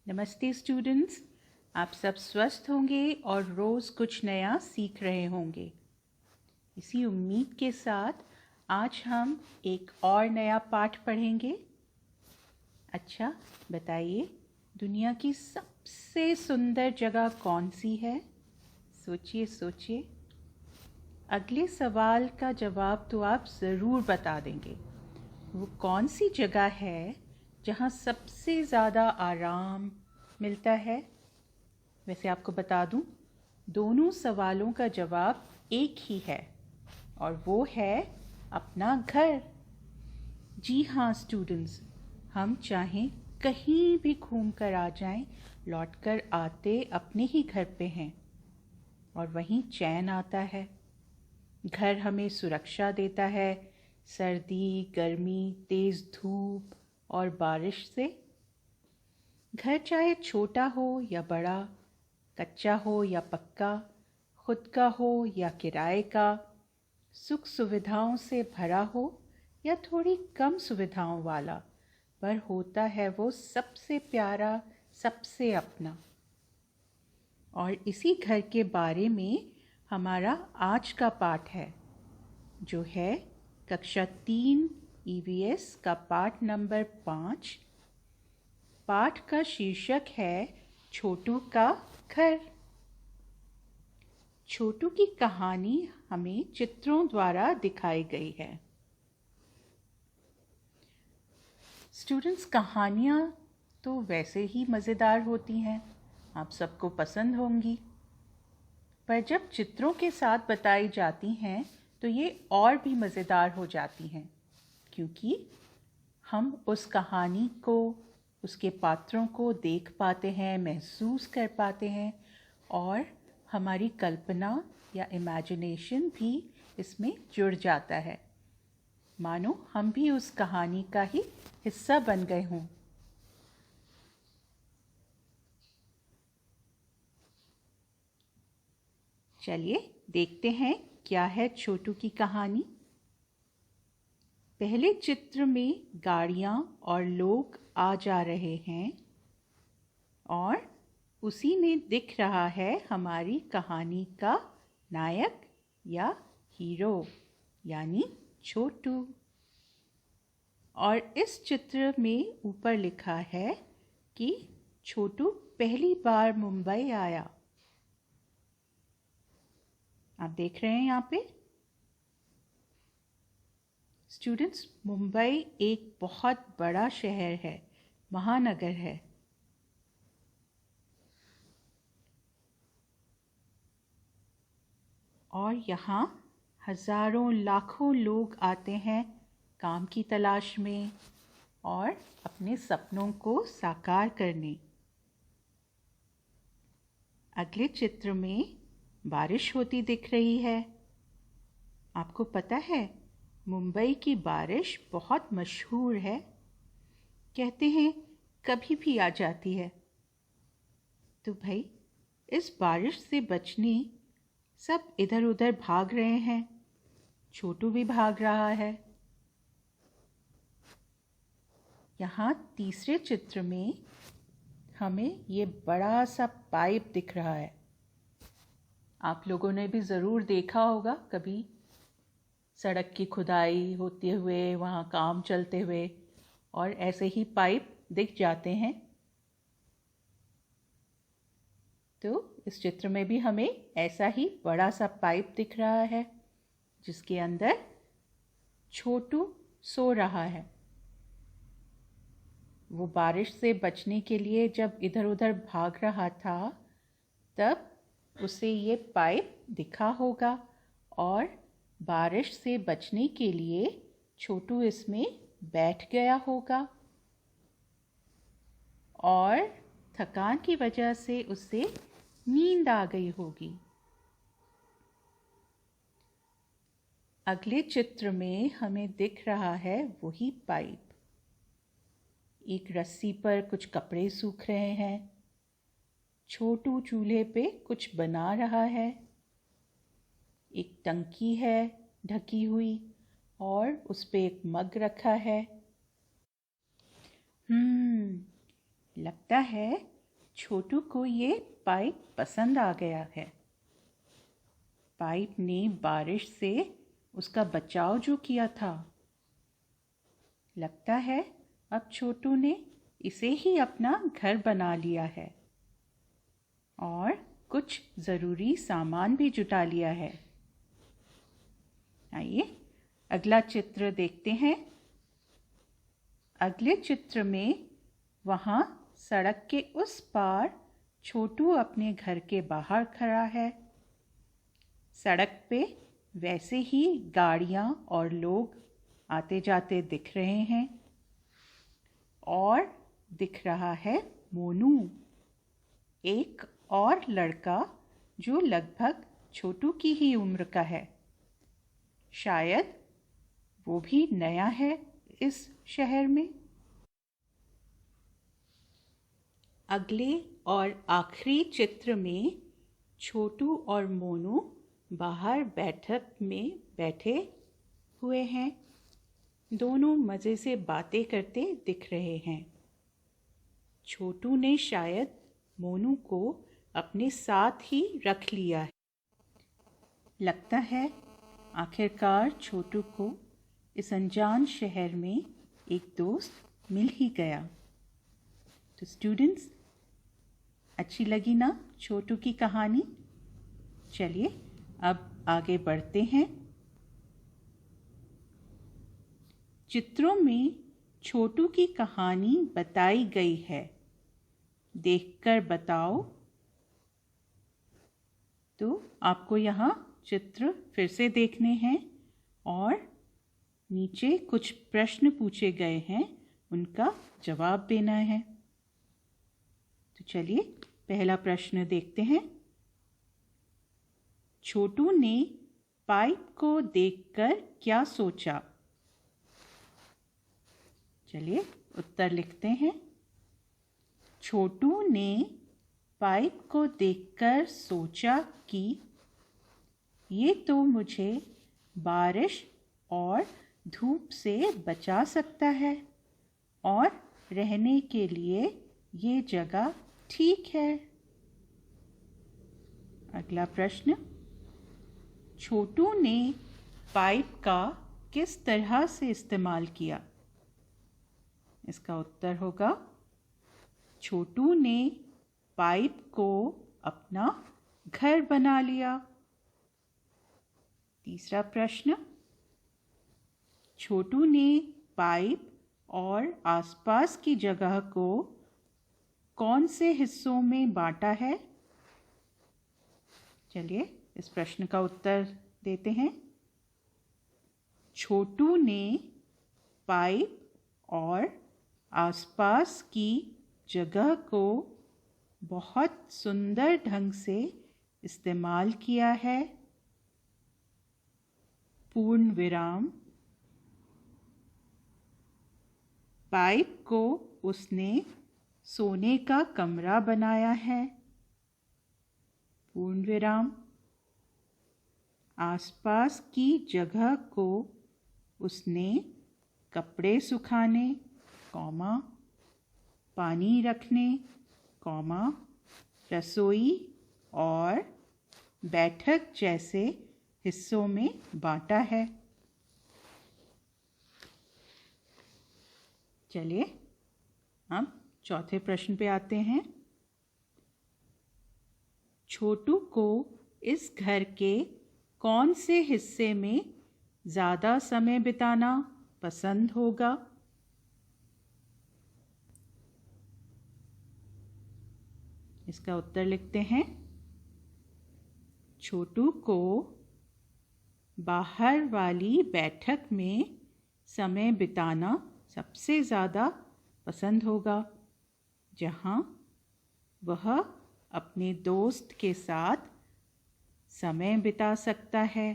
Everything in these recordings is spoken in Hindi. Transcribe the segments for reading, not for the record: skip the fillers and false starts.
नमस्ते स्टूडेंट्स, आप सब स्वस्थ होंगे और रोज़ कुछ नया सीख रहे होंगे। इसी उम्मीद के साथ आज हम एक और नया पाठ पढ़ेंगे। अच्छा, बताइए, दुनिया की सबसे सुंदर जगह कौन सी है? सोचिए सोचिए। अगले सवाल का जवाब तो आप ज़रूर बता देंगे। वो कौन सी जगह है जहाँ सबसे ज़्यादा आराम मिलता है? वैसे आपको बता दूं, दोनों सवालों का जवाब एक ही है और वो है अपना घर। जी हाँ स्टूडेंट्स, हम चाहें कहीं भी घूम कर आ जाएं, लौटकर आते अपने ही घर पे हैं और वहीं चैन आता है। घर हमें सुरक्षा देता है सर्दी, गर्मी, तेज़ धूप और बारिश से। घर चाहे छोटा हो या बड़ा, कच्चा हो या पक्का, खुद का हो या किराए का, सुख सुविधाओं से भरा हो या थोड़ी कम सुविधाओं वाला, पर होता है वो सबसे प्यारा, सबसे अपना। और इसी घर के बारे में हमारा आज का पाठ है, जो है कक्षा 3 EVS का पाठ नंबर 5। पाठ का शीर्षक है छोटू का घर। छोटू की कहानी हमें चित्रों द्वारा दिखाई गई है। स्टूडेंट्स, कहानियाँ तो वैसे ही मज़ेदार होती हैं, आप सबको पसंद होंगी, पर जब चित्रों के साथ बताई जाती हैं तो ये और भी मज़ेदार हो जाती हैं, क्योंकि हम उस कहानी को, उसके पात्रों को देख पाते हैं, महसूस कर पाते हैं और हमारी कल्पना या इमेजिनेशन भी इसमें जुड़ जाता है, मानो हम भी उस कहानी का ही हिस्सा बन गए हों। चलिए देखते हैं क्या है छोटू की कहानी। पहले चित्र में गाड़ियाँ और लोग आ जा रहे हैं और उसी में दिख रहा है हमारी कहानी का नायक या हीरो, यानी छोटू। और इस चित्र में ऊपर लिखा है कि छोटू पहली बार मुंबई आया। आप देख रहे हैं यहाँ पे स्टूडेंट्स, मुंबई एक बहुत बड़ा शहर है, महानगर है। और यहाँ हजारों लाखों लोग आते हैं काम की तलाश में और अपने सपनों को साकार करने। अगले चित्र में बारिश होती दिख रही है। आपको पता है, मुंबई की बारिश बहुत मशहूर है, कहते हैं कभी भी आ जाती है। तो भाई, इस बारिश से बचने सब इधर उधर भाग रहे हैं, छोटू भी भाग रहा है। यहाँ तीसरे चित्र में हमें ये बड़ा सा पाइप दिख रहा है। आप लोगों ने भी ज़रूर देखा होगा कभी, सड़क की खुदाई होते हुए, वहाँ काम चलते हुए, और ऐसे ही पाइप दिख जाते हैं। तो इस चित्र में भी हमें ऐसा ही बड़ा सा पाइप दिख रहा है, जिसके अंदर छोटू सो रहा है। वो बारिश से बचने के लिए जब इधर उधर भाग रहा था, तब उसे ये पाइप दिखा होगा और बारिश से बचने के लिए छोटू इसमें बैठ गया होगा और थकान की वजह से उसे नींद आ गई होगी। अगले चित्र में हमें दिख रहा है वही पाइप। एक रस्सी पर कुछ कपड़े सूख रहे हैं। छोटू चूल्हे पे कुछ बना रहा है। एक टंकी है ढकी हुई और उस पे एक मग रखा है। लगता है छोटू को ये पाइप पसंद आ गया है। पाइप ने बारिश से उसका बचाव जो किया था, लगता है अब छोटू ने इसे ही अपना घर बना लिया है और कुछ ज़रूरी सामान भी जुटा लिया है। आइए अगला चित्र देखते हैं। अगले चित्र में वहाँ सड़क के उस पार छोटू अपने घर के बाहर खड़ा है। सड़क पे वैसे ही गाड़ियाँ और लोग आते जाते दिख रहे हैं और दिख रहा है मोनू, एक और लड़का जो लगभग छोटू की ही उम्र का है। शायद वो भी नया है इस शहर में। अगले और आखिरी चित्र में छोटू और मोनू बाहर बैठक में बैठे हुए हैं। दोनों मज़े से बातें करते दिख रहे हैं। छोटू ने शायद मोनू को अपने साथ ही रख लिया है। लगता है आखिरकार छोटू को इस अनजान शहर में एक दोस्त मिल ही गया। तो स्टूडेंट्स, अच्छी लगी ना छोटू की कहानी? चलिए अब आगे बढ़ते हैं। चित्रों में छोटू की कहानी बताई गई है, देखकर बताओ। तो आपको यहाँ चित्र फिर से देखने हैं और नीचे कुछ प्रश्न पूछे गए हैं, उनका जवाब देना है। तो चलिए पहला प्रश्न देखते हैं। छोटू ने पाइप को देखकर क्या सोचा? चलिए उत्तर लिखते हैं। छोटू ने पाइप को देखकर सोचा कि ये तो मुझे बारिश और धूप से बचा सकता है और रहने के लिए ये जगह ठीक है। अगला प्रश्न, छोटू ने पाइप का किस तरह से इस्तेमाल किया? इसका उत्तर होगा छोटू ने पाइप को अपना घर बना लिया। तीसरा प्रश्न, छोटू ने पाइप और आसपास की जगह को कौन से हिस्सों में बांटा है? चलिए इस प्रश्न का उत्तर देते हैं। छोटू ने पाइप और आसपास की जगह को बहुत सुंदर ढंग से इस्तेमाल किया है। पूर्ण विराम। पाइप को उसने सोने का कमरा बनाया है। पूर्ण विराम। आसपास की जगह को उसने कपड़े सुखाने, कॉमा, पानी रखने, कॉमा, रसोई और बैठक जैसे हिस्सों में बांटा है। चलिए अब चौथे प्रश्न पे आते हैं। छोटू को इस घर के कौन से हिस्से में ज़्यादा समय बिताना पसंद होगा? इसका उत्तर लिखते हैं। छोटू को बाहर वाली बैठक में समय बिताना सबसे ज़्यादा पसंद होगा, जहाँ वह अपने दोस्त के साथ समय बिता सकता है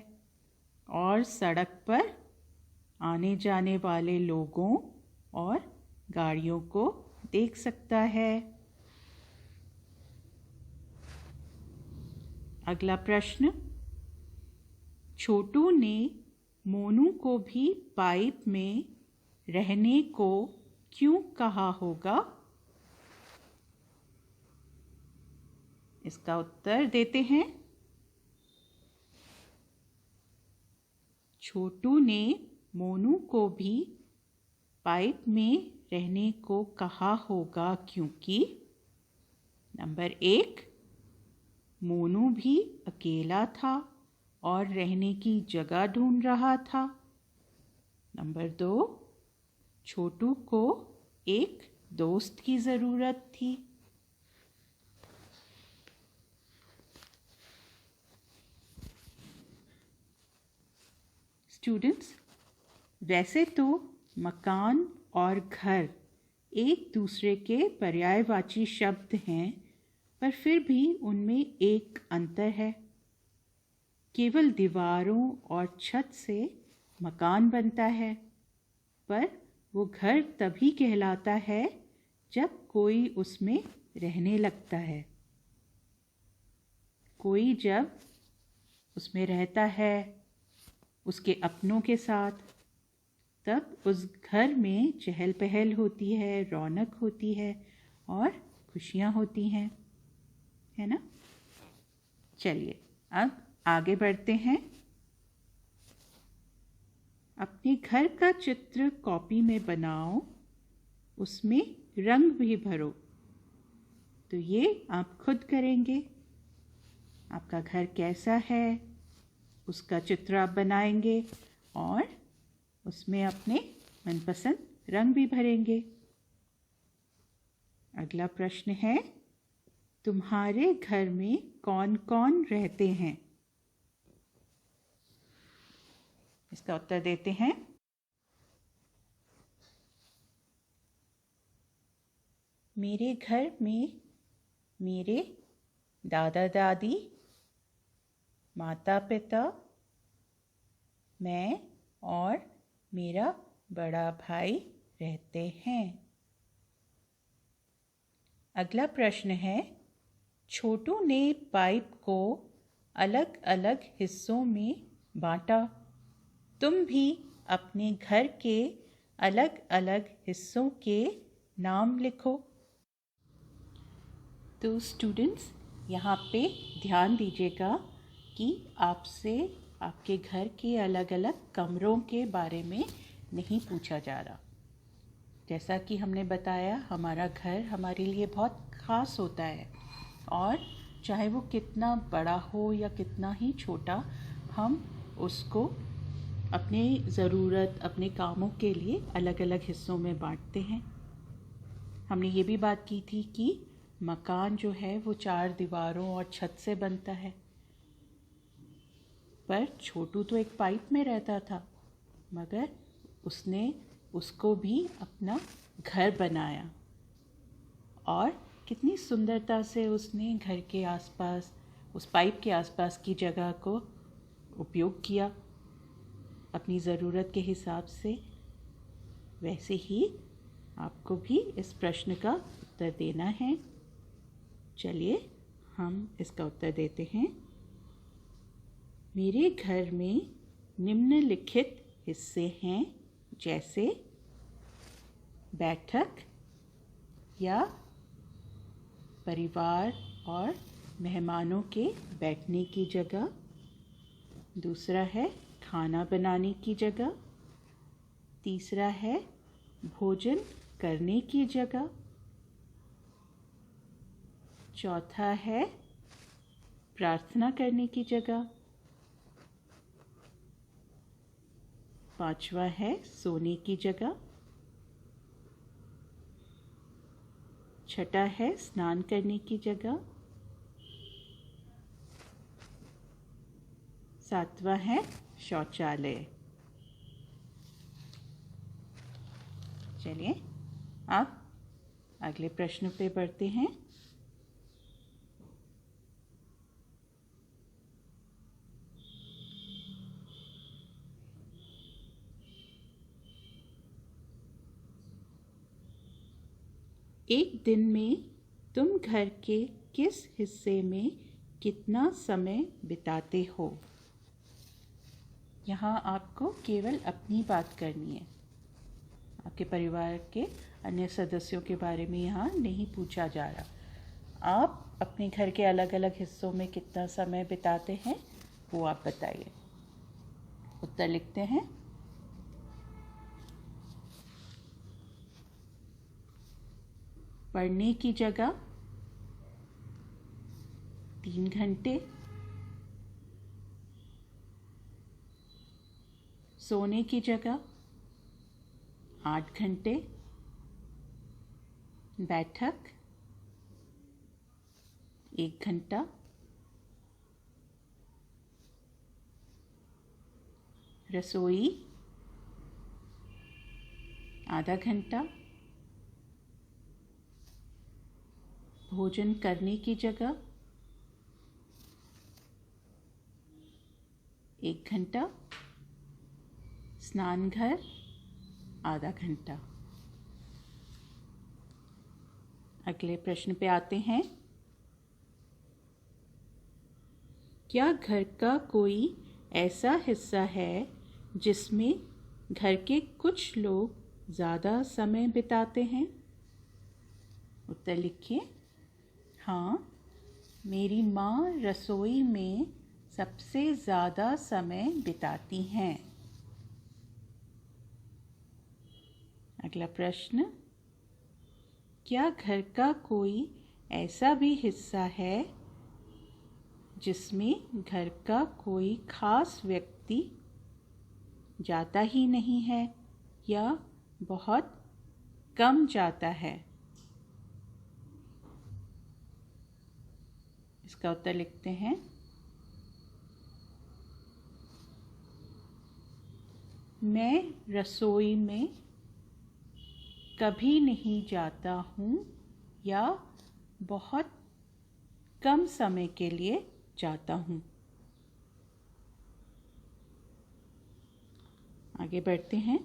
और सड़क पर आने जाने वाले लोगों और गाड़ियों को देख सकता है। अगला प्रश्न, छोटू ने मोनू को भी पाइप में रहने को क्यों कहा होगा? इसका उत्तर देते हैं। छोटू ने मोनू को भी पाइप में रहने को कहा होगा क्योंकि नंबर 1, मोनू भी अकेला था और रहने की जगह ढूंढ रहा था। नंबर 2, छोटू को एक दोस्त की ज़रूरत थी। स्टूडेंट्स, वैसे तो मकान और घर एक दूसरे के पर्यायवाची शब्द हैं, पर फिर भी उनमें एक अंतर है। केवल दीवारों और छत से मकान बनता है, पर वो घर तभी कहलाता है जब कोई उसमें रहने लगता है। कोई जब उसमें रहता है उसके अपनों के साथ, तब उस घर में चहल पहल होती है, रौनक होती है और खुशियाँ होती हैं, है ना। चलिए अब आगे बढ़ते हैं। अपने घर का चित्र कॉपी में बनाओ, उसमें रंग भी भरो। तो ये आप खुद करेंगे। आपका घर कैसा है उसका चित्र आप बनाएंगे और उसमें अपने मनपसंद रंग भी भरेंगे। अगला प्रश्न है, तुम्हारे घर में कौन कौन रहते हैं? इसका उत्तर देते हैं। मेरे घर में मेरे दादा दादी, माता पिता, मैं और मेरा बड़ा भाई रहते हैं। अगला प्रश्न है, छोटू ने पाइप को अलग अलग हिस्सों में बांटा। तुम भी अपने घर के अलग अलग हिस्सों के नाम लिखो। तो स्टूडेंट्स, यहाँ पे ध्यान दीजिएगा कि आपसे आपके घर के अलग अलग कमरों के बारे में नहीं पूछा जा रहा। जैसा कि हमने बताया, हमारा घर हमारे लिए बहुत ख़ास होता है और चाहे वो कितना बड़ा हो या कितना ही छोटा, हम उसको अपनी ज़रूरत, अपने कामों के लिए अलग अलग हिस्सों में बांटते हैं। हमने ये भी बात की थी कि मकान जो है वो 4 दीवारों और छत से बनता है, पर छोटू तो एक पाइप में रहता था, मगर उसने उसको भी अपना घर बनाया और कितनी सुंदरता से उसने घर के आसपास, उस पाइप के आसपास की जगह को उपयोग किया अपनी ज़रूरत के हिसाब से। वैसे ही आपको भी इस प्रश्न का उत्तर देना है। चलिए हम इसका उत्तर देते हैं। मेरे घर में निम्नलिखित हिस्से हैं, जैसे बैठक या परिवार और मेहमानों के बैठने की जगह। दूसरा है खाना बनाने की जगह। तीसरा है भोजन करने की जगह। चौथा है प्रार्थना करने की जगह। पांचवा है सोने की जगह। छठा है स्नान करने की जगह। सातवां है शौचालय। चलिए अब अगले प्रश्न पे बढ़ते हैं। एक दिन में तुम घर के किस हिस्से में कितना समय बिताते हो? यहाँ आपको केवल अपनी बात करनी है। आपके परिवार के अन्य सदस्यों के बारे में यहाँ नहीं पूछा जा रहा। आप अपने घर के अलग अलग हिस्सों में कितना समय बिताते हैं वो आप बताइए। उत्तर लिखते हैं। पढ़ने की जगह 3 घंटे, सोने की जगह 8 घंटे, बैठक 1 घंटा, रसोई आधा घंटा, भोजन करने की जगह 1 घंटा, स्नान घर आधा घंटा। अगले प्रश्न पे आते हैं। क्या घर का कोई ऐसा हिस्सा है जिसमें घर के कुछ लोग ज़्यादा समय बिताते हैं? उत्तर लिखिए। हाँ, मेरी माँ रसोई में सबसे ज़्यादा समय बिताती हैं। अगला प्रश्न। क्या घर का कोई ऐसा भी हिस्सा है जिसमें घर का कोई खास व्यक्ति जाता ही नहीं है या बहुत कम जाता है? इसका उत्तर लिखते हैं। मैं रसोई में कभी नहीं जाता हूँ या बहुत कम समय के लिए जाता हूँ। आगे बढ़ते हैं।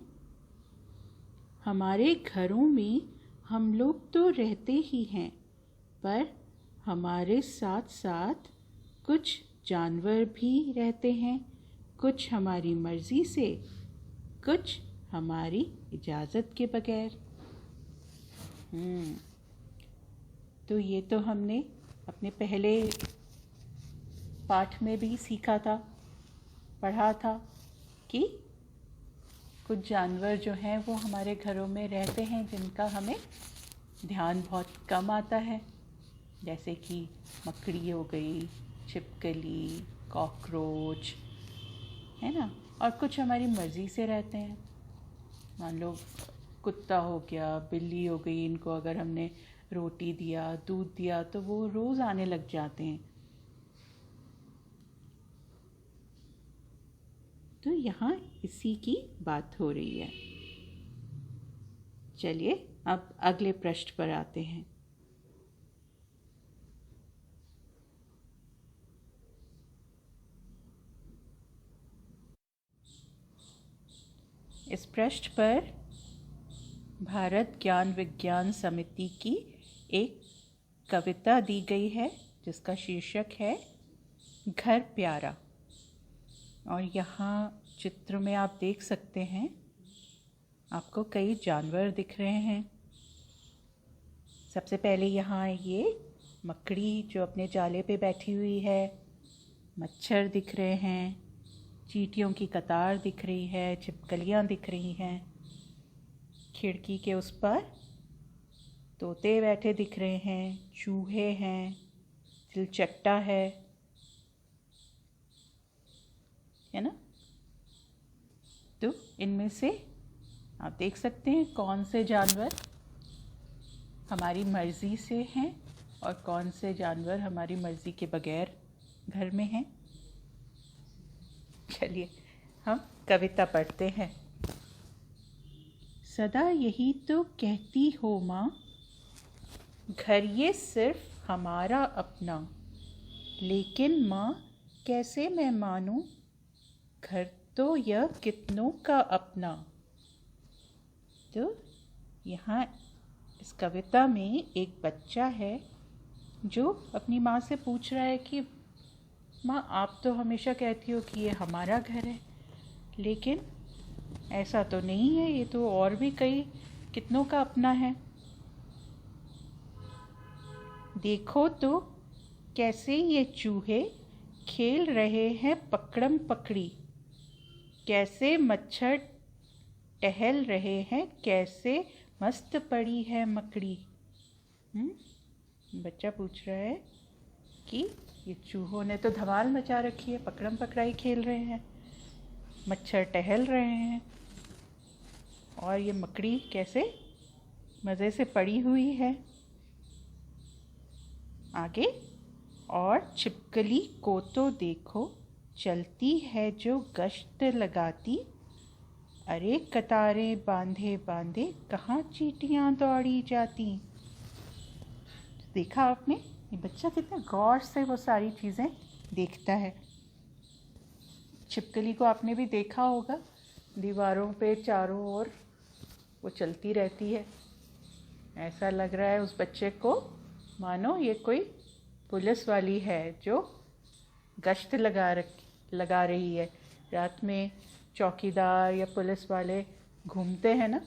हमारे घरों में हम लोग तो रहते ही हैं, पर हमारे साथ साथ कुछ जानवर भी रहते हैं, कुछ हमारी मर्ज़ी से, कुछ हमारी इजाज़त के बगैर। तो ये तो हमने अपने पहले पाठ में भी सीखा था, पढ़ा था कि कुछ जानवर जो हैं वो हमारे घरों में रहते हैं जिनका हमें ध्यान बहुत कम आता है, जैसे कि मकड़ी हो गई, छिपकली, कॉकरोच, है ना। और कुछ हमारी मर्ज़ी से रहते हैं। मान लो कुत्ता हो गया, बिल्ली हो गई, इनको अगर हमने रोटी दिया, दूध दिया तो वो रोज़ आने लग जाते हैं। तो यहाँ इसी की बात हो रही है। चलिए अब अगले प्रश्न पर आते हैं। इस प्रश्न पर भारत ज्ञान विज्ञान समिति की एक कविता दी गई है जिसका शीर्षक है घर प्यारा। और यहाँ चित्र में आप देख सकते हैं, आपको कई जानवर दिख रहे हैं। सबसे पहले यहाँ ये मकड़ी जो अपने जाले पे बैठी हुई है, मच्छर दिख रहे हैं, चींटियों की कतार दिख रही है, छिपकलियाँ दिख रही हैं, खिड़की के उस पर तोते बैठे दिख रहे हैं, चूहे हैं, तिलचट्टा है ना। तो इनमें से आप देख सकते हैं कौन से जानवर हमारी मर्ज़ी से हैं और कौन से जानवर हमारी मर्ज़ी के बगैर घर में हैं। चलिए हम कविता पढ़ते हैं। सदा यही तो कहती हो माँ, घर ये सिर्फ हमारा अपना, लेकिन माँ कैसे मैं मानूं, घर तो यह कितनों का अपना। तो यहाँ इस कविता में एक बच्चा है जो अपनी माँ से पूछ रहा है कि माँ आप तो हमेशा कहती हो कि ये हमारा घर है, लेकिन ऐसा तो नहीं है, ये तो और भी कई कितनों का अपना है। देखो तो कैसे ये चूहे खेल रहे हैं पकड़म पकड़ी, कैसे मच्छर टहल रहे हैं, कैसे मस्त पड़ी है मकड़ी। बच्चा पूछ रहा है कि ये चूहों ने तो धमाल मचा रखी है, पकड़म पकड़ाई खेल रहे हैं, मच्छर टहल रहे हैं, और ये मकड़ी कैसे मज़े से पड़ी हुई है। आगे, और छिपकली को तो देखो, चलती है जो गश्त लगाती, अरे कतारें बांधे बांधे कहाँ चींटियाँ दौड़ी जाती। देखा आपने, ये बच्चा कितने गौर से वो सारी चीज़ें देखता है। छिपकली को आपने भी देखा होगा, दीवारों पे चारों ओर वो चलती रहती है। ऐसा लग रहा है उस बच्चे को मानो ये कोई पुलिस वाली है जो गश्त लगा रही है। रात में चौकीदार या पुलिस वाले घूमते हैं ना,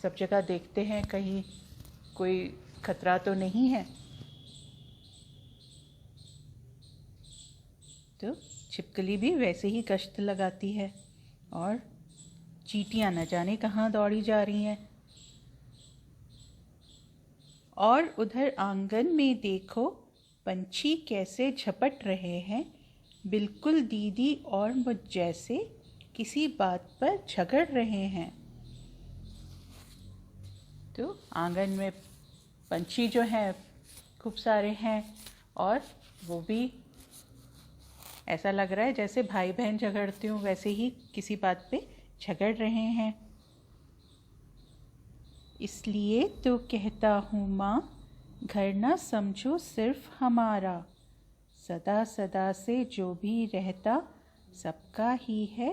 सब जगह देखते हैं कहीं कोई खतरा तो नहीं है। तो छिपकली भी वैसे ही गश्त लगाती है, और चींटियां न जाने कहाँ दौड़ी जा रही हैं। और उधर आंगन में देखो, पंछी कैसे झपट रहे हैं, बिल्कुल दीदी और मुझ जैसे किसी बात पर झगड़ रहे हैं। तो आंगन में पंछी जो हैं खूब सारे हैं, और वो भी ऐसा लग रहा है जैसे भाई बहन झगड़ते हों, वैसे ही किसी बात पे झगड़ रहे हैं। इसलिए तो कहता हूँ माँ, घर ना समझो सिर्फ हमारा, सदा सदा से जो भी रहता, सबका ही है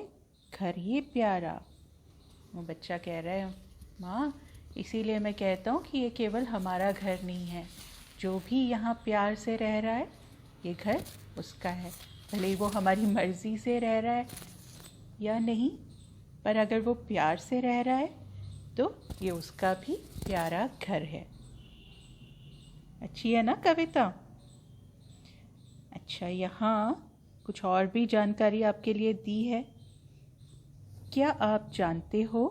घर ये प्यारा। वो बच्चा कह रहा है, माँ इसीलिए मैं कहता हूँ कि ये केवल हमारा घर नहीं है, जो भी यहाँ प्यार से रह रहा है ये घर उसका है। भले ही वो हमारी मर्ज़ी से रह रहा है या नहीं, पर अगर वो प्यार से रह रहा है तो ये उसका भी प्यारा घर है। अच्छी है ना कविता। अच्छा, यहाँ कुछ और भी जानकारी आपके लिए दी है। क्या आप जानते हो,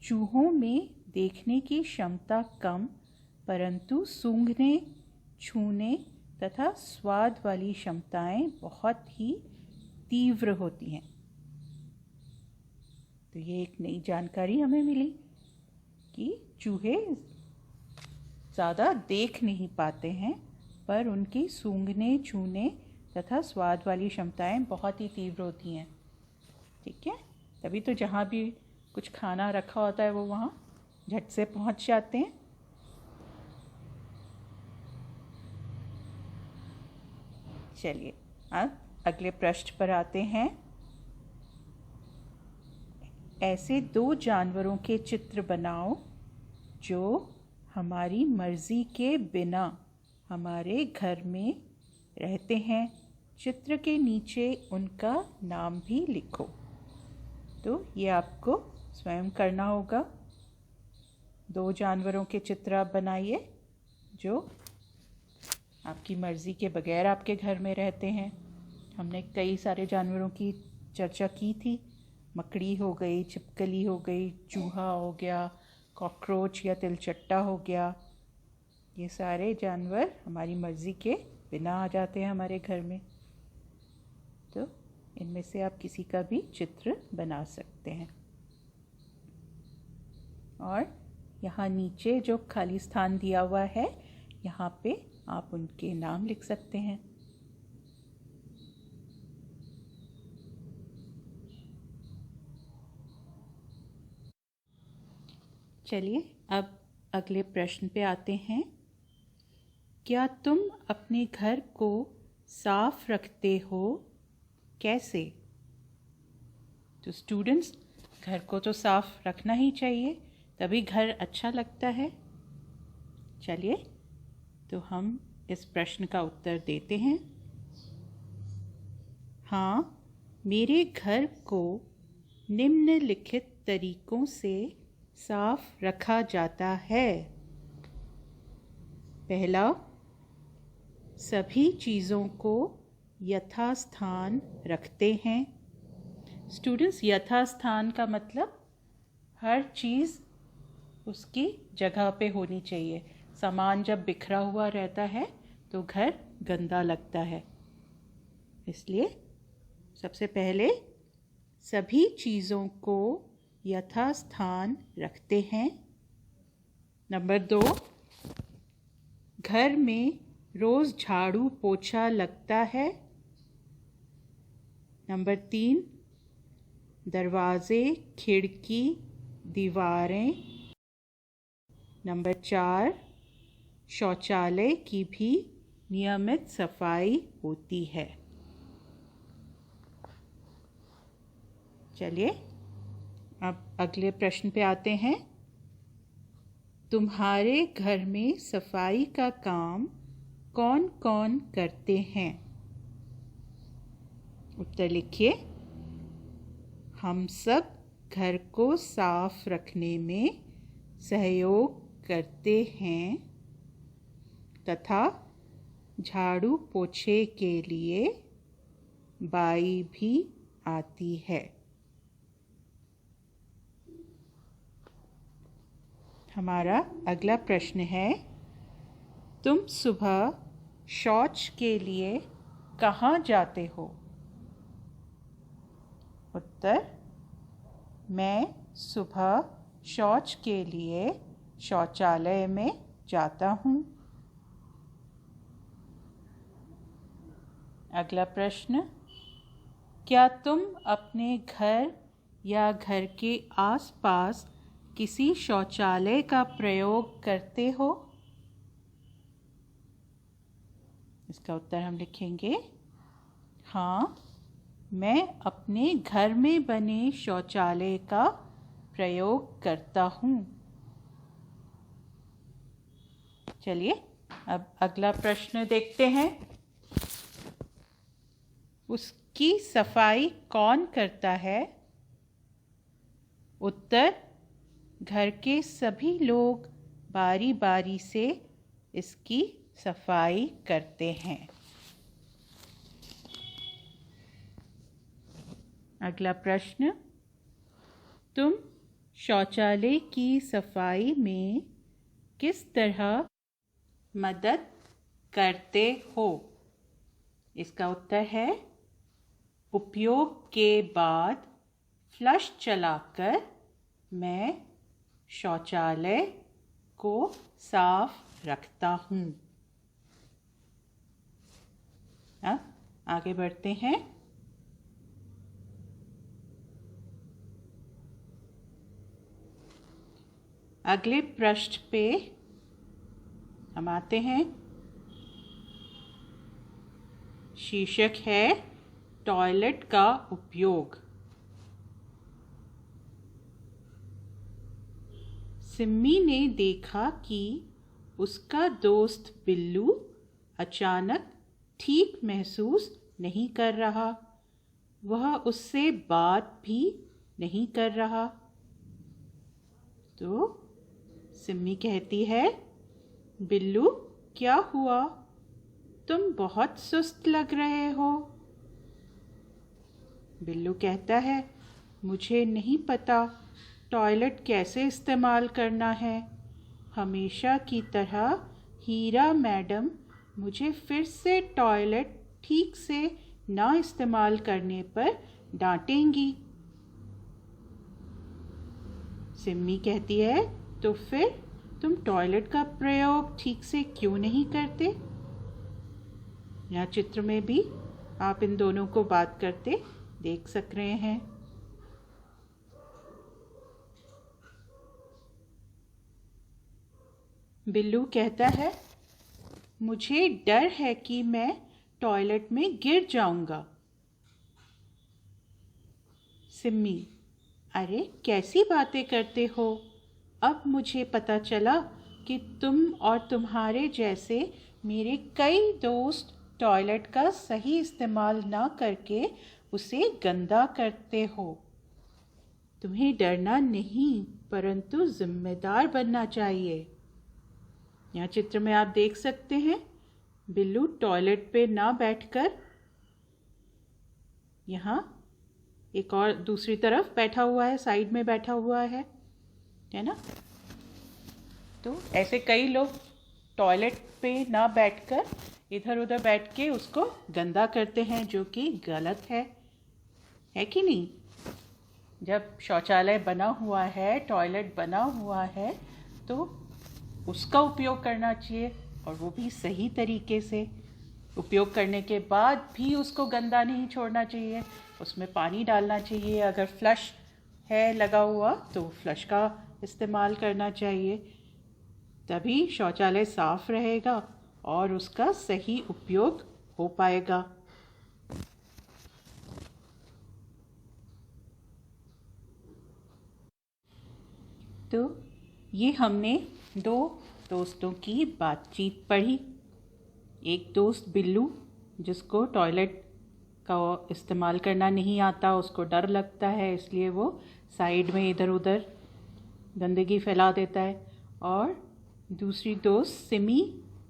चूहों में देखने की क्षमता कम, परंतु सूंघने, छूने तथा स्वाद वाली क्षमताएं बहुत ही तीव्र होती हैं। तो ये एक नई जानकारी हमें मिली कि चूहे ज़्यादा देख नहीं पाते हैं, पर उनकी सूंघने, छूने तथा स्वाद वाली क्षमताएं बहुत ही तीव्र होती हैं। ठीक है, तभी तो जहाँ भी कुछ खाना रखा होता है वो वहाँ झट से पहुँच जाते हैं। चलिए अब अगले प्रश्न पर आते हैं। ऐसे दो जानवरों के चित्र बनाओ जो हमारी मर्ज़ी के बिना हमारे घर में रहते हैं। चित्र के नीचे उनका नाम भी लिखो। तो ये आपको स्वयं करना होगा। दो जानवरों के चित्र आप बनाइए जो आपकी मर्ज़ी के बगैर आपके घर में रहते हैं। हमने कई सारे जानवरों की चर्चा की थी। मकड़ी हो गई, छिपकली हो गई, चूहा हो गया, कॉकरोच या तिलचट्टा हो गया। ये सारे जानवर हमारी मर्ज़ी के बिना आ जाते हैं हमारे घर में। तो इनमें से आप किसी का भी चित्र बना सकते हैं। और यहाँ नीचे जो खाली स्थान दिया हुआ है, यहाँ पे आप उनके नाम लिख सकते हैं। चलिए अब अगले प्रश्न पे आते हैं। क्या तुम अपने घर को साफ रखते हो? कैसे? तो स्टूडेंट्स, घर को तो साफ रखना ही चाहिए, तभी घर अच्छा लगता है। चलिए तो हम इस प्रश्न का उत्तर देते हैं। हाँ, मेरे घर को निम्नलिखित तरीकों से साफ रखा जाता है। पहला, सभी चीज़ों को यथास्थान रखते हैं। स्टूडेंट्स, यथास्थान का मतलब हर चीज़ उसकी जगह पे होनी चाहिए। सामान जब बिखरा हुआ रहता है तो घर गंदा लगता है। इसलिए सबसे पहले सभी चीज़ों को यथास्थान रखते हैं। नंबर 2, घर में रोज़ झाड़ू पोछा लगता है। नंबर 3, दरवाज़े, खिड़की, दीवारें। नंबर 4, शौचालय की भी नियमित सफाई होती है। चलिए अब अगले प्रश्न पे आते हैं। तुम्हारे घर में सफाई का काम कौन कौन करते हैं? उत्तर लिखिए। हम सब घर को साफ रखने में सहयोग करते हैं तथा झाड़ू पोछे के लिए बाई भी आती है। हमारा अगला प्रश्न है, तुम सुबह शौच के लिए कहाँ जाते हो? उत्तर, मैं सुबह शौच के लिए शौचालय में जाता हूँ। अगला प्रश्न, क्या तुम अपने घर या घर के आसपास किसी शौचालय का प्रयोग करते हो? इसका उत्तर हम लिखेंगे, हाँ, मैं अपने घर में बने शौचालय का प्रयोग करता हूँ। चलिए अब अगला प्रश्न देखते हैं। उसकी सफाई कौन करता है? उत्तर, घर के सभी लोग बारी बारी से इसकी सफाई करते हैं। अगला प्रश्न, तुम शौचालय की सफाई में किस तरह मदद करते हो? इसका उत्तर है, उपयोग के बाद फ्लश चलाकर मैं शौचालय को साफ रखता हूँ। अब आगे बढ़ते हैं। अगले पृष्ठ पे हम आते हैं। शीर्षक है टॉयलेट का उपयोग। सिम्मी ने देखा कि उसका दोस्त बिल्लू अचानक ठीक महसूस नहीं कर रहा। वह उससे बात भी नहीं कर रहा। तो सिम्मी कहती है, बिल्लू क्या हुआ? तुम बहुत सुस्त लग रहे हो। बिल्लू कहता है, मुझे नहीं पता टॉयलेट कैसे इस्तेमाल करना है। हमेशा की तरह हीरा मैडम मुझे फिर से टॉयलेट ठीक से ना इस्तेमाल करने पर डांटेंगी। सिम्मी कहती है, तो फिर तुम टॉयलेट का प्रयोग ठीक से क्यों नहीं करते? यहाँ चित्र में भी आप इन दोनों को बात करते देख सक रहे हैं। बिल्लू कहता है, मुझे डर है कि मैं टॉयलेट में गिर जाऊंगा। सिम्मी, अरे कैसी बातें करते हो? अब मुझे पता चला कि तुम और तुम्हारे जैसे मेरे कई दोस्त टॉयलेट का सही इस्तेमाल ना करके उसे गंदा करते हो। तुम्हें डरना नहीं, परंतु जिम्मेदार बनना चाहिए। यहाँ चित्र में आप देख सकते हैं बिल्लू टॉयलेट पे ना बैठकर यहाँ एक और दूसरी तरफ बैठा हुआ है, साइड में बैठा हुआ है ना। तो ऐसे कई लोग टॉयलेट पे ना बैठकर इधर उधर बैठ के उसको गंदा करते हैं, जो कि गलत है कि नहीं। जब शौचालय बना हुआ है, टॉयलेट बना हुआ है, तो उसका उपयोग करना चाहिए, और वो भी सही तरीके से। उपयोग करने के बाद भी उसको गंदा नहीं छोड़ना चाहिए, उसमें पानी डालना चाहिए। अगर फ्लश है लगा हुआ तो फ्लश का इस्तेमाल करना चाहिए, तभी शौचालय साफ रहेगा और उसका सही उपयोग हो पाएगा। तो ये हमने दो दोस्तों की बातचीत पढ़ी। एक दोस्त बिल्लू, जिसको टॉयलेट का इस्तेमाल करना नहीं आता, उसको डर लगता है, इसलिए वो साइड में इधर उधर गंदगी फैला देता है। और दूसरी दोस्त सिमी,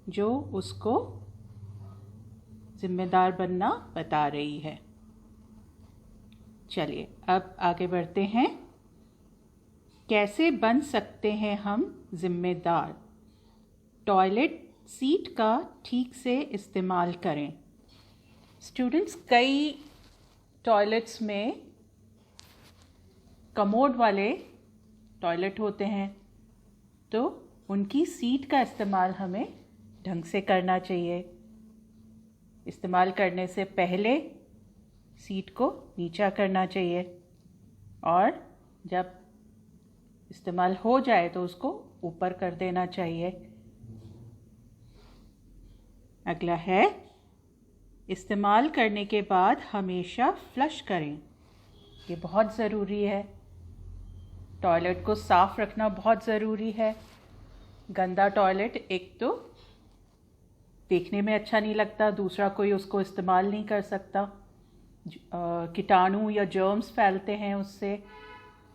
जो उसको जिम्मेदार बनना बता रही है। चलिए अब आगे बढ़ते हैं। कैसे बन सकते हैं हम जिम्मेदार? टॉयलेट सीट का ठीक से इस्तेमाल करें। स्टूडेंट्स, कई टॉयलेट्स में कमोड वाले टॉयलेट होते हैं, तो उनकी सीट का इस्तेमाल हमें ढंग से करना चाहिए। इस्तेमाल करने से पहले सीट को नीचा करना चाहिए, और जब इस्तेमाल हो जाए तो उसको ऊपर कर देना चाहिए। अगला है, इस्तेमाल करने के बाद हमेशा फ्लश करें। ये बहुत ज़रूरी है। टॉयलेट को साफ़ रखना बहुत ज़रूरी है। गंदा टॉयलेट एक तो देखने में अच्छा नहीं लगता, दूसरा कोई उसको इस्तेमाल नहीं कर सकता, कीटाणु या जर्म्स फैलते हैं उससे,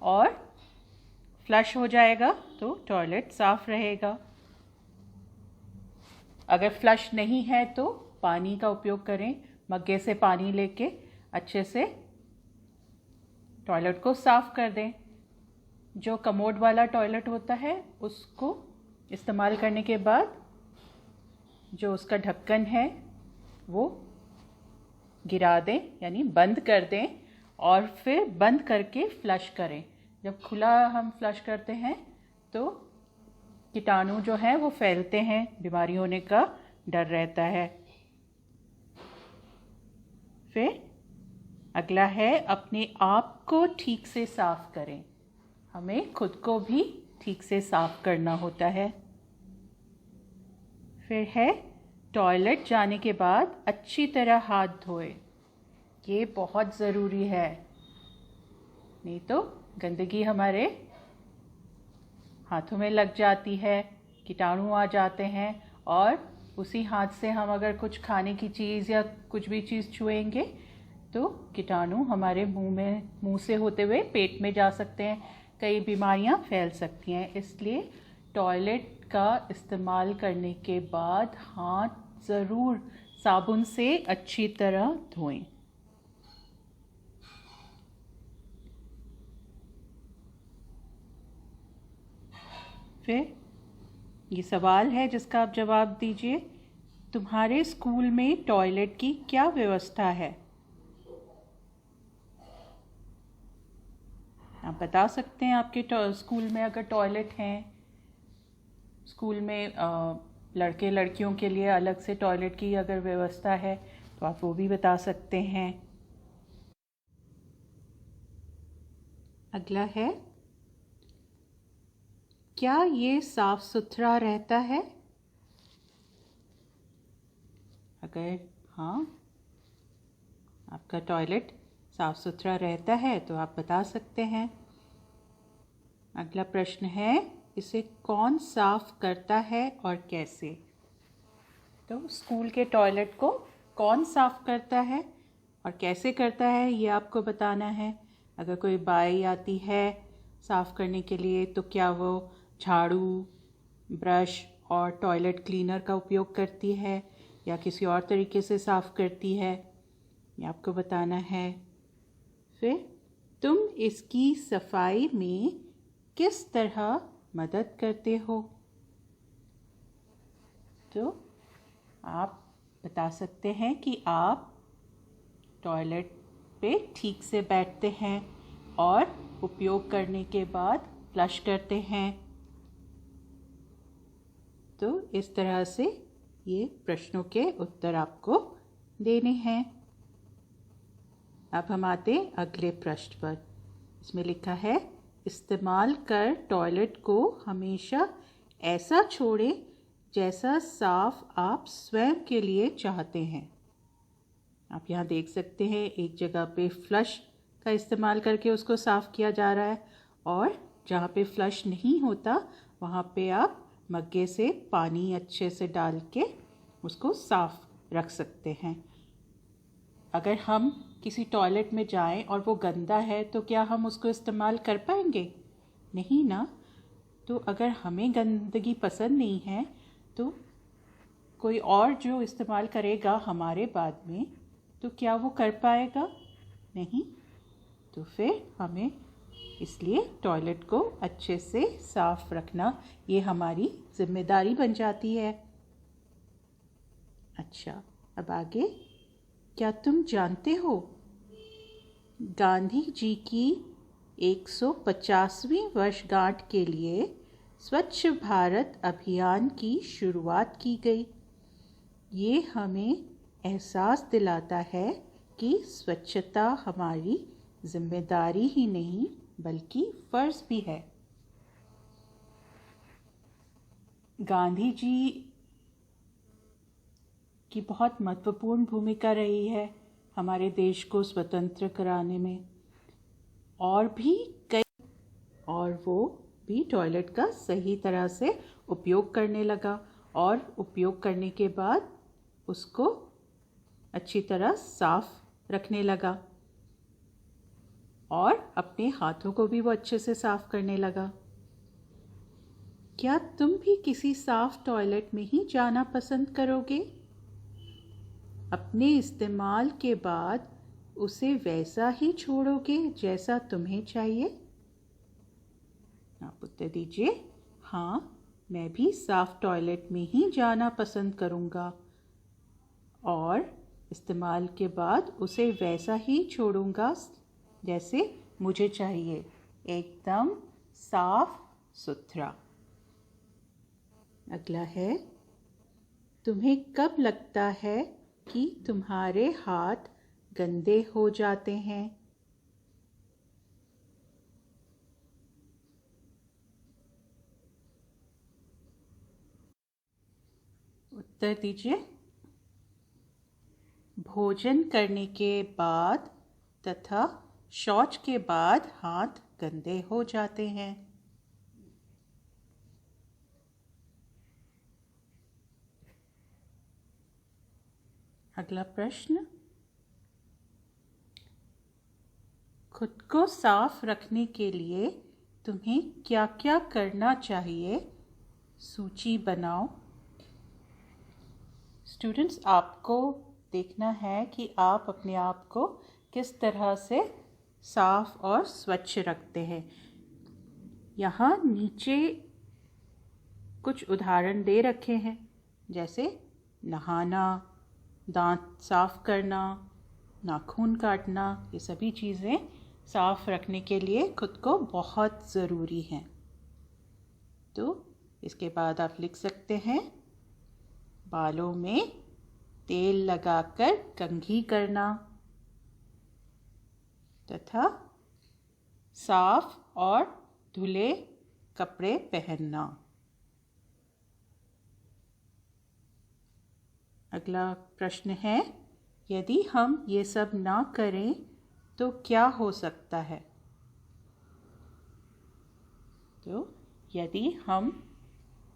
और फ्लश हो जाएगा तो टॉयलेट साफ़ रहेगा। अगर फ्लश नहीं है तो पानी का उपयोग करें, मग्गे से पानी लेके अच्छे से टॉयलेट को साफ़ कर दें। जो कमोड वाला टॉयलेट होता है उसको इस्तेमाल करने के बाद जो उसका ढक्कन है वो गिरा दें, यानी बंद कर दें, और फिर बंद करके फ्लश करें। जब खुला हम फ्लश करते हैं तो कीटाणु जो हैं वो फैलते हैं, बीमारी होने का डर रहता है। फिर अगला है, अपने आप को ठीक से साफ करें। हमें खुद को भी ठीक से साफ करना होता है। फिर है, टॉयलेट जाने के बाद अच्छी तरह हाथ धोए। ये बहुत ज़रूरी है, नहीं तो गंदगी हमारे हाथों में लग जाती है, कीटाणु आ जाते हैं, और उसी हाथ से हम अगर कुछ खाने की चीज़ या कुछ भी चीज़ छुएंगे तो कीटाणु हमारे मुंह से होते हुए पेट में जा सकते हैं, कई बीमारियां फैल सकती हैं। इसलिए टॉयलेट का इस्तेमाल करने के बाद हाथ ज़रूर साबुन से अच्छी तरह धोएं। फिर ये सवाल है जिसका आप जवाब दीजिए। तुम्हारे स्कूल में टॉयलेट की क्या व्यवस्था है? आप बता सकते हैं आपके स्कूल में अगर टॉयलेट हैं। स्कूल में लड़के लड़कियों के लिए अलग से टॉयलेट की अगर व्यवस्था है तो आप वो भी बता सकते हैं। अगला है, क्या ये साफ सुथरा रहता है? अगर हाँ, आपका टॉयलेट साफ सुथरा रहता है तो आप बता सकते हैं। अगला प्रश्न है, इसे कौन साफ करता है और कैसे? तो स्कूल के टॉयलेट को कौन साफ करता है और कैसे करता है ये आपको बताना है। अगर कोई बाई आती है साफ़ करने के लिए तो क्या वो झाड़ू, ब्रश और टॉयलेट क्लीनर का उपयोग करती है, या किसी और तरीके से साफ़ करती है, ये आपको बताना है। फिर तुम इसकी सफाई में किस तरह मदद करते हो, तो आप बता सकते हैं कि आप टॉयलेट पे ठीक से बैठते हैं और उपयोग करने के बाद फ्लश करते हैं। तो इस तरह से ये प्रश्नों के उत्तर आपको देने हैं। अब हम आते हैं अगले प्रश्न पर। इसमें लिखा है, इस्तेमाल कर टॉयलेट को हमेशा ऐसा छोड़ें जैसा साफ आप स्वयं के लिए चाहते हैं। आप यहाँ देख सकते हैं एक जगह पे फ्लश का इस्तेमाल करके उसको साफ़ किया जा रहा है, और जहाँ पे फ्लश नहीं होता वहाँ पे आप मग्गे से पानी अच्छे से डाल के उसको साफ़ रख सकते हैं। अगर हम किसी टॉयलेट में जाएं और वो गंदा है तो क्या हम उसको इस्तेमाल कर पाएंगे? नहीं ना। तो अगर हमें गंदगी पसंद नहीं है तो कोई और जो इस्तेमाल करेगा हमारे बाद में, तो क्या वो कर पाएगा? नहीं। तो फिर हमें इसलिए टॉयलेट को अच्छे से साफ रखना ये हमारी जिम्मेदारी बन जाती है। अच्छा, अब आगे, क्या तुम जानते हो गांधी जी की 150वीं वर्षगांठ के लिए स्वच्छ भारत अभियान की शुरुआत की गई। ये हमें एहसास दिलाता है कि स्वच्छता हमारी जिम्मेदारी ही नहीं बल्कि फ़र्ज़ भी है। गांधी जी की बहुत महत्वपूर्ण भूमिका रही है हमारे देश को स्वतंत्र कराने में, और वो भी टॉयलेट का सही तरह से उपयोग करने लगा, और उपयोग करने के बाद उसको अच्छी तरह साफ रखने लगा, और अपने हाथों को भी वो अच्छे से साफ करने लगा। क्या तुम भी किसी साफ टॉयलेट में ही जाना पसंद करोगे? अपने इस्तेमाल के बाद उसे वैसा ही छोड़ोगे जैसा तुम्हें चाहिए? आप उत्तर दीजिए। हाँ, मैं भी साफ टॉयलेट में ही जाना पसंद करूँगा और इस्तेमाल के बाद उसे वैसा ही छोड़ूंगा जैसे मुझे चाहिए, एकदम साफ सुथरा। अगला है, तुम्हें कब लगता है कि तुम्हारे हाथ गंदे हो जाते हैं? उत्तर दीजिए। भोजन करने के बाद तथा शौच के बाद हाथ गंदे हो जाते हैं। अगला प्रश्न, खुद को साफ रखने के लिए तुम्हें क्या क्या करना चाहिए, सूची बनाओ। स्टूडेंट्स, आपको देखना है कि आप अपने आप को किस तरह से साफ और स्वच्छ रखते हैं। यहाँ नीचे कुछ उदाहरण दे रखे हैं, जैसे नहाना, दांत साफ करना, नाखून काटना। ये सभी चीज़ें साफ रखने के लिए खुद को बहुत ज़रूरी हैं। तो इसके बाद आप लिख सकते हैं, बालों में तेल लगाकर कंघी करना तथा साफ और धुले कपड़े पहनना। अगला प्रश्न है, यदि हम ये सब ना करें तो क्या हो सकता है? तो यदि हम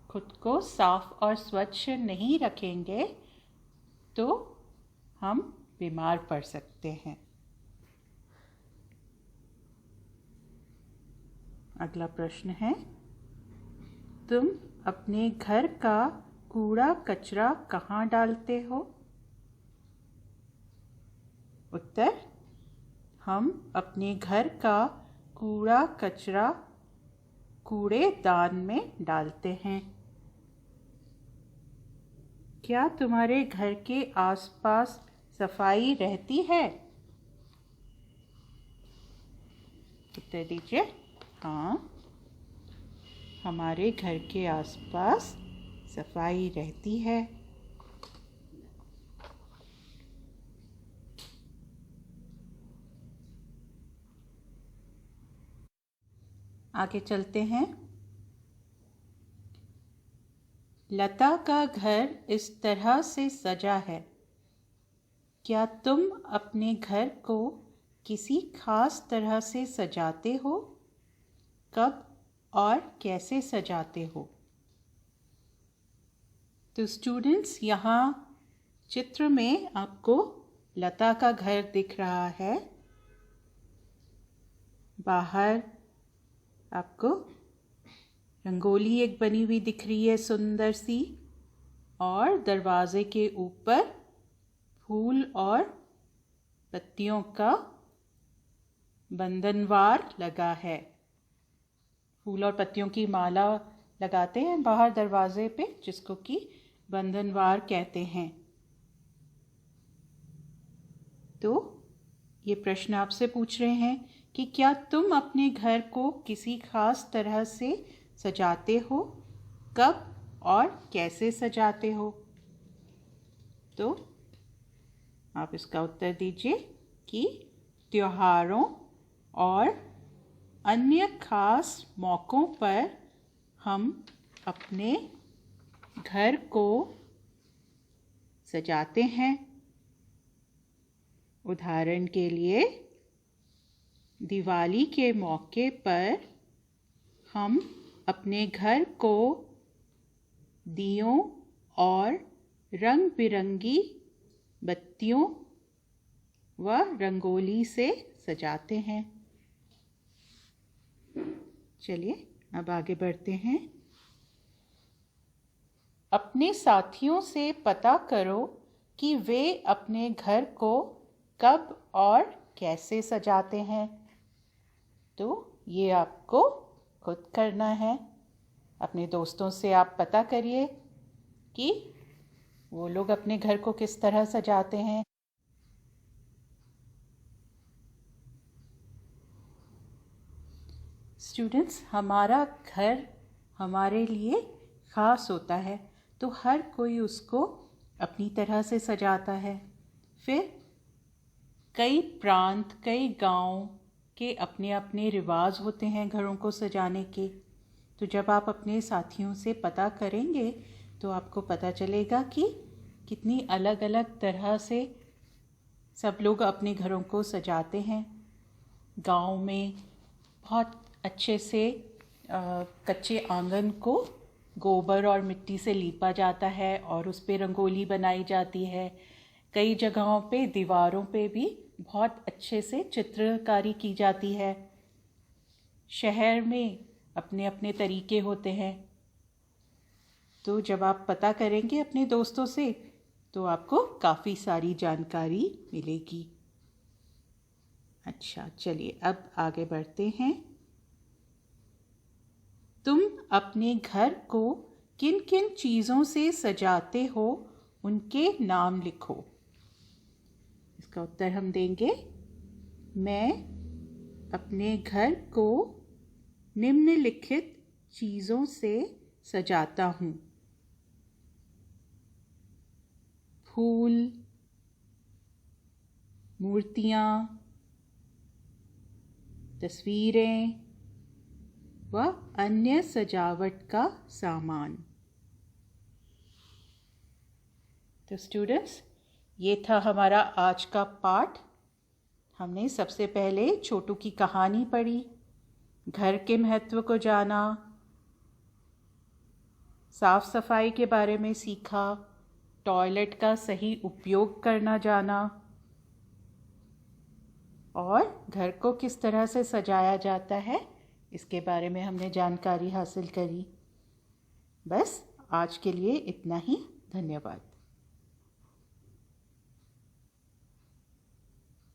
खुद को साफ और स्वच्छ नहीं रखेंगे तो हम बीमार पड़ सकते हैं। अगला प्रश्न है, तुम अपने घर का कूड़ा कचरा कहाँ डालते हो? उत्तर, हम अपने घर का कूड़ा कचरा कूड़ेदान में डालते हैं। क्या तुम्हारे घर के आसपास सफाई रहती है? उत्तर दीजिए। हाँ, हमारे घर के आसपास सफाई रहती है। आगे चलते हैं। लता का घर इस तरह से सजा है। क्या तुम अपने घर को किसी खास तरह से सजाते हो? कब और कैसे सजाते हो? तो स्टूडेंट्स, यहाँ चित्र में आपको लता का घर दिख रहा है। बाहर आपको रंगोली एक बनी हुई दिख रही है सुंदर सी, और दरवाजे के ऊपर फूल और पत्तियों का बंधनवार लगा है। फूल और पत्तियों की माला लगाते हैं बाहर दरवाजे पे, जिसको कि बंधनवार कहते हैं। तो ये प्रश्न आपसे पूछ रहे हैं कि क्या तुम अपने घर को किसी खास तरह से सजाते हो? कब और कैसे सजाते हो? तो आप इसका उत्तर दीजिए कि त्योहारों और अन्य खास मौक़ों पर हम अपने घर को सजाते हैं। उदाहरण के लिए दिवाली के मौके पर हम अपने घर को दियों और रंग बिरंगी बत्तियों व रंगोली से सजाते हैं। चलिए अब आगे बढ़ते हैं। अपने साथियों से पता करो कि वे अपने घर को कब और कैसे सजाते हैं। तो ये आपको खुद करना है। अपने दोस्तों से आप पता करिए कि वो लोग अपने घर को किस तरह सजाते हैं। स्टूडेंट्स, हमारा घर हमारे लिए ख़ास होता है, तो हर कोई उसको अपनी तरह से सजाता है। फिर कई प्रांत, कई गांव के अपने अपने रिवाज होते हैं घरों को सजाने के। तो जब आप अपने साथियों से पता करेंगे तो आपको पता चलेगा कि कितनी अलग अलग तरह से सब लोग अपने घरों को सजाते हैं। गांव में बहुत अच्छे से कच्चे आंगन को गोबर और मिट्टी से लीपा जाता है और उस पे रंगोली बनाई जाती है। कई जगहों पे दीवारों पे भी बहुत अच्छे से चित्रकारी की जाती है। शहर में अपने अपने तरीके होते हैं। तो जब आप पता करेंगे अपने दोस्तों से तो आपको काफ़ी सारी जानकारी मिलेगी। अच्छा, चलिए अब आगे बढ़ते हैं। तुम अपने घर को किन किन चीज़ों से सजाते हो, उनके नाम लिखो। इसका उत्तर हम देंगे। मैं अपने घर को निम्नलिखित चीज़ों से सजाता हूँ। फूल, मूर्तियाँ, तस्वीरें व अन्य सजावट का सामान। तो स्टूडेंट्स, ये था हमारा आज का पाठ। हमने सबसे पहले छोटू की कहानी पढ़ी, घर के महत्व को जाना, साफ सफाई के बारे में सीखा, टॉयलेट का सही उपयोग करना जाना और घर को किस तरह से सजाया जाता है इसके बारे में हमने जानकारी हासिल करी। बस आज के लिए इतना ही। धन्यवाद।